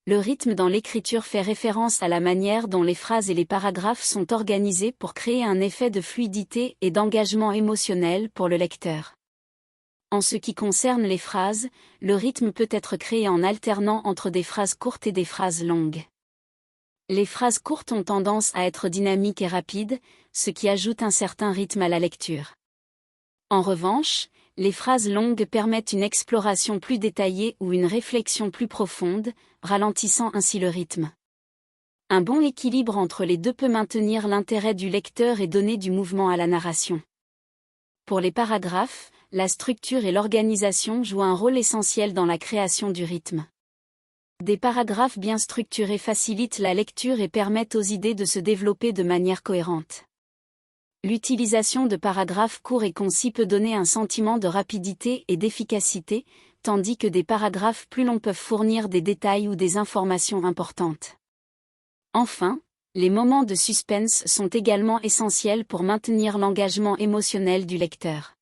Le rythme dans l'écriture fait référence à la manière dont les phrases et les paragraphes sont organisés pour créer un effet de fluidité et d'engagement émotionnel pour le lecteur. En ce qui concerne les phrases, le rythme peut être créé en alternant entre des phrases courtes et des phrases longues. Les phrases courtes ont tendance à être dynamiques et rapides, ce qui ajoute un certain rythme à la lecture. En revanche, les phrases longues permettent une exploration plus détaillée ou une réflexion plus profonde, ralentissant ainsi le rythme. Un bon équilibre entre les deux peut maintenir l'intérêt du lecteur et donner du mouvement à la narration. Pour les paragraphes, la structure et l'organisation jouent un rôle essentiel dans la création du rythme. Des paragraphes bien structurés facilitent la lecture et permettent aux idées de se développer de manière cohérente. L'utilisation de paragraphes courts et concis peut donner un sentiment de rapidité et d'efficacité, tandis que des paragraphes plus longs peuvent fournir des détails ou des informations importantes. Enfin, les moments de suspense sont également essentiels pour maintenir l'engagement émotionnel du lecteur.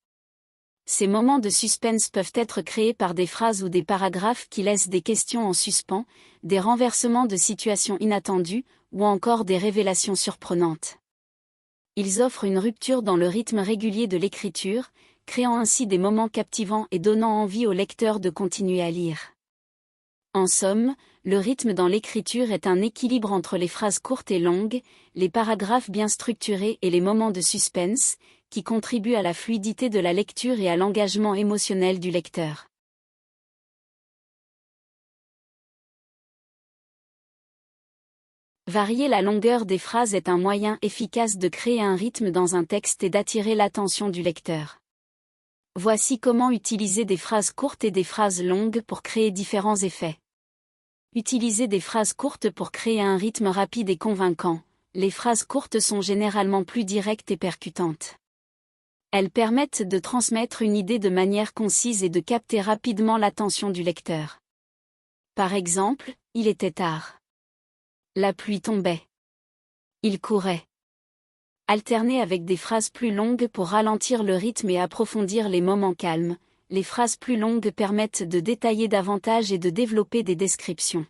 Ces moments de suspense peuvent être créés par des phrases ou des paragraphes qui laissent des questions en suspens, des renversements de situations inattendues, ou encore des révélations surprenantes. Ils offrent une rupture dans le rythme régulier de l'écriture, créant ainsi des moments captivants et donnant envie au lecteur de continuer à lire. En somme, le rythme dans l'écriture est un équilibre entre les phrases courtes et longues, les paragraphes bien structurés et les moments de suspense, qui contribuent à la fluidité de la lecture et à l'engagement émotionnel du lecteur. Varier la longueur des phrases est un moyen efficace de créer un rythme dans un texte et d'attirer l'attention du lecteur. Voici comment utiliser des phrases courtes et des phrases longues pour créer différents effets. Utilisez des phrases courtes pour créer un rythme rapide et convaincant. Les phrases courtes sont généralement plus directes et percutantes. Elles permettent de transmettre une idée de manière concise et de capter rapidement l'attention du lecteur. Par exemple, il était tard. La pluie tombait. Il courait. Alternez avec des phrases plus longues pour ralentir le rythme et approfondir les moments calmes. Les phrases plus longues permettent de détailler davantage et de développer des descriptions.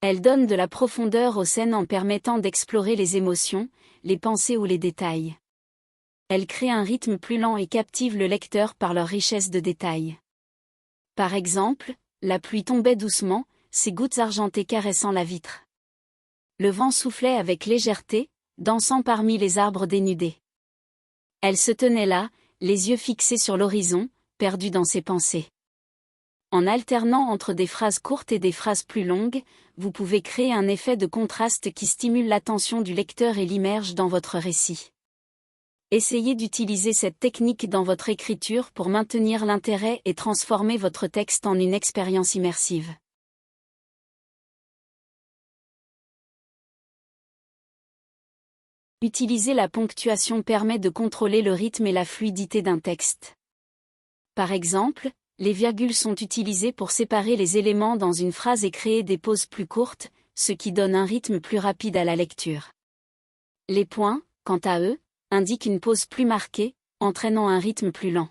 Elles donnent de la profondeur aux scènes en permettant d'explorer les émotions, les pensées ou les détails. Elles créent un rythme plus lent et captivent le lecteur par leur richesse de détails. Par exemple, la pluie tombait doucement, ses gouttes argentées caressant la vitre. Le vent soufflait avec légèreté, dansant parmi les arbres dénudés. Elle se tenait là, les yeux fixés sur l'horizon, perdue dans ses pensées. En alternant entre des phrases courtes et des phrases plus longues, vous pouvez créer un effet de contraste qui stimule l'attention du lecteur et l'immerge dans votre récit. Essayez d'utiliser cette technique dans votre écriture pour maintenir l'intérêt et transformer votre texte en une expérience immersive. Utiliser la ponctuation permet de contrôler le rythme et la fluidité d'un texte. Par exemple, les virgules sont utilisées pour séparer les éléments dans une phrase et créer des pauses plus courtes, ce qui donne un rythme plus rapide à la lecture. Les points, quant à eux, indiquent une pause plus marquée, entraînant un rythme plus lent.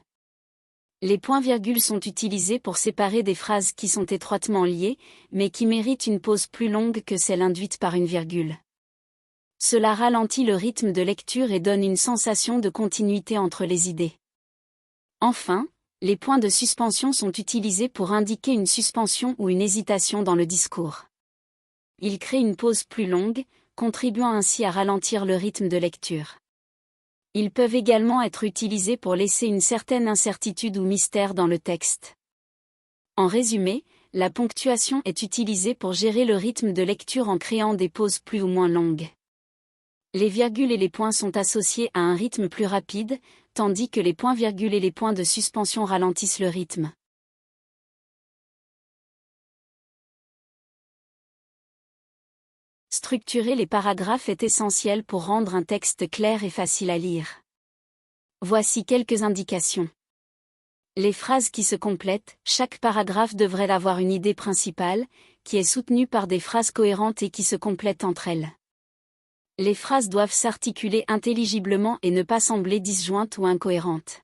Les points-virgules sont utilisés pour séparer des phrases qui sont étroitement liées, mais qui méritent une pause plus longue que celle induite par une virgule. Cela ralentit le rythme de lecture et donne une sensation de continuité entre les idées. Enfin, les points de suspension sont utilisés pour indiquer une suspension ou une hésitation dans le discours. Ils créent une pause plus longue, contribuant ainsi à ralentir le rythme de lecture. Ils peuvent également être utilisés pour laisser une certaine incertitude ou mystère dans le texte. En résumé, la ponctuation est utilisée pour gérer le rythme de lecture en créant des pauses plus ou moins longues. Les virgules et les points sont associés à un rythme plus rapide, tandis que les points-virgules et les points de suspension ralentissent le rythme. Structurer les paragraphes est essentiel pour rendre un texte clair et facile à lire. Voici quelques indications. Les phrases qui se complètent, chaque paragraphe devrait avoir une idée principale, qui est soutenue par des phrases cohérentes et qui se complètent entre elles. Les phrases doivent s'articuler intelligiblement et ne pas sembler disjointes ou incohérentes.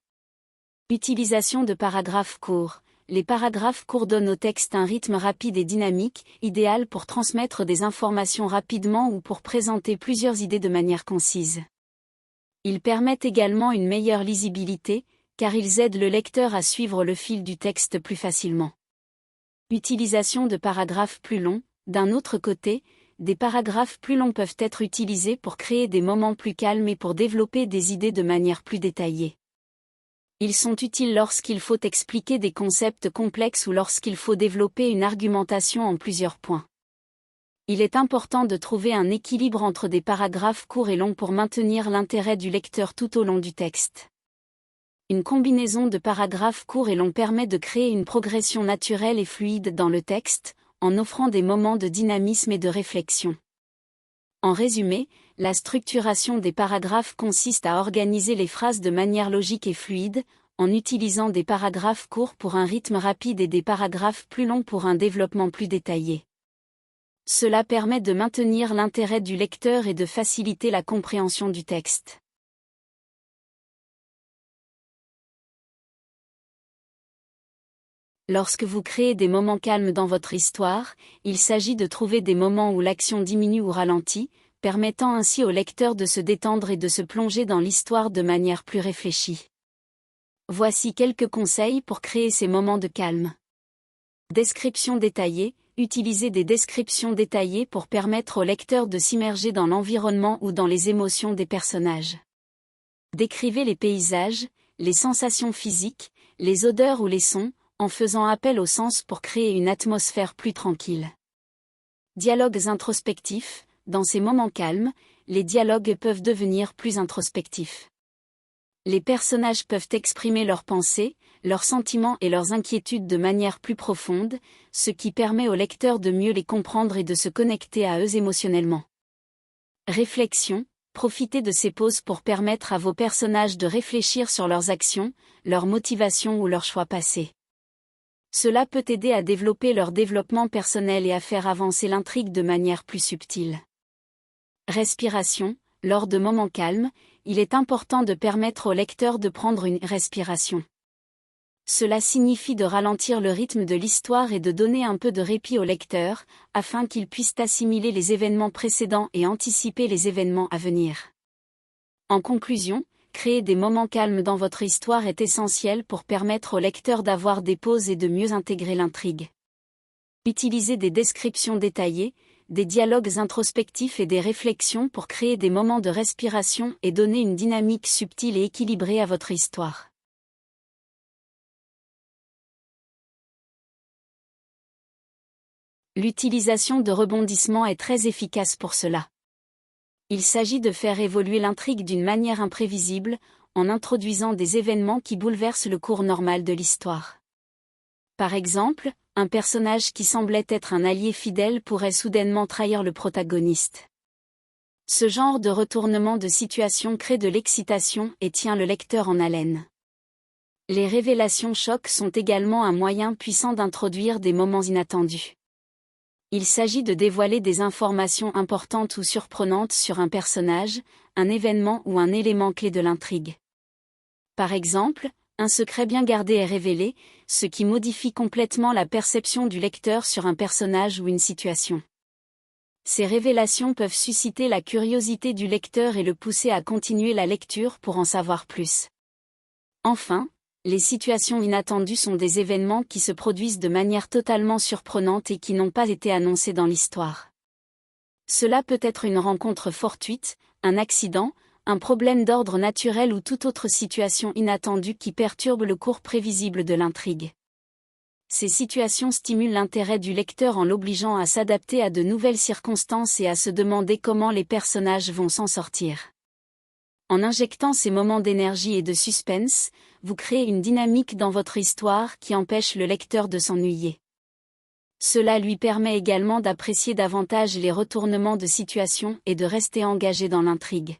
Utilisation de paragraphes courts. les paragraphes courts donnent au texte un rythme rapide et dynamique, idéal pour transmettre des informations rapidement ou pour présenter plusieurs idées de manière concise. Ils permettent également une meilleure lisibilité, car ils aident le lecteur à suivre le fil du texte plus facilement. Utilisation de paragraphes plus longs. D'un autre côté, des paragraphes plus longs peuvent être utilisés pour créer des moments plus calmes et pour développer des idées de manière plus détaillée. Ils sont utiles lorsqu'il faut expliquer des concepts complexes ou lorsqu'il faut développer une argumentation en plusieurs points. Il est important de trouver un équilibre entre des paragraphes courts et longs pour maintenir l'intérêt du lecteur tout au long du texte. Une combinaison de paragraphes courts et longs permet de créer une progression naturelle et fluide dans le texte, en offrant des moments de dynamisme et de réflexion. En résumé, la structuration des paragraphes consiste à organiser les phrases de manière logique et fluide, en utilisant des paragraphes courts pour un rythme rapide et des paragraphes plus longs pour un développement plus détaillé. Cela permet de maintenir l'intérêt du lecteur et de faciliter la compréhension du texte. Lorsque vous créez des moments calmes dans votre histoire, il s'agit de trouver des moments où l'action diminue ou ralentit, permettant ainsi au lecteur de se détendre et de se plonger dans l'histoire de manière plus réfléchie. Voici quelques conseils pour créer ces moments de calme. Description détaillée. Utilisez des descriptions détaillées pour permettre au lecteur de s'immerger dans l'environnement ou dans les émotions des personnages. Décrivez les paysages, les sensations physiques, les odeurs ou les sons, en faisant appel au sens pour créer une atmosphère plus tranquille. Dialogues introspectifs. Dans ces moments calmes, les dialogues peuvent devenir plus introspectifs. Les personnages peuvent exprimer leurs pensées, leurs sentiments et leurs inquiétudes de manière plus profonde, ce qui permet au lecteur de mieux les comprendre et de se connecter à eux émotionnellement. Réflexion. Profitez de ces pauses pour permettre à vos personnages de réfléchir sur leurs actions, leurs motivations ou leurs choix passés. Cela peut aider à développer leur développement personnel et à faire avancer l'intrigue de manière plus subtile. Respiration. Lors de moments calmes, il est important de permettre au lecteur de prendre une respiration. Cela signifie de ralentir le rythme de l'histoire et de donner un peu de répit au lecteur, afin qu'il puisse assimiler les événements précédents et anticiper les événements à venir. En conclusion, créer des moments calmes dans votre histoire est essentiel pour permettre au lecteur d'avoir des pauses et de mieux intégrer l'intrigue. Utilisez des descriptions détaillées, des dialogues introspectifs et des réflexions pour créer des moments de respiration et donner une dynamique subtile et équilibrée à votre histoire. L'utilisation de rebondissements est très efficace pour cela. Il s'agit de faire évoluer l'intrigue d'une manière imprévisible, en introduisant des événements qui bouleversent le cours normal de l'histoire. Par exemple, un personnage qui semblait être un allié fidèle pourrait soudainement trahir le protagoniste. Ce genre de retournement de situation crée de l'excitation et tient le lecteur en haleine. Les révélations chocs sont également un moyen puissant d'introduire des moments inattendus. Il s'agit de dévoiler des informations importantes ou surprenantes sur un personnage, un événement ou un élément clé de l'intrigue. Par exemple, un secret bien gardé est révélé, ce qui modifie complètement la perception du lecteur sur un personnage ou une situation. Ces révélations peuvent susciter la curiosité du lecteur et le pousser à continuer la lecture pour en savoir plus. Enfin, les situations inattendues sont des événements qui se produisent de manière totalement surprenante et qui n'ont pas été annoncés dans l'histoire. Cela peut être une rencontre fortuite, un accident, un problème d'ordre naturel ou toute autre situation inattendue qui perturbe le cours prévisible de l'intrigue. Ces situations stimulent l'intérêt du lecteur en l'obligeant à s'adapter à de nouvelles circonstances et à se demander comment les personnages vont s'en sortir. En injectant ces moments d'énergie et de suspense, vous créez une dynamique dans votre histoire qui empêche le lecteur de s'ennuyer. Cela lui permet également d'apprécier davantage les retournements de situation et de rester engagé dans l'intrigue.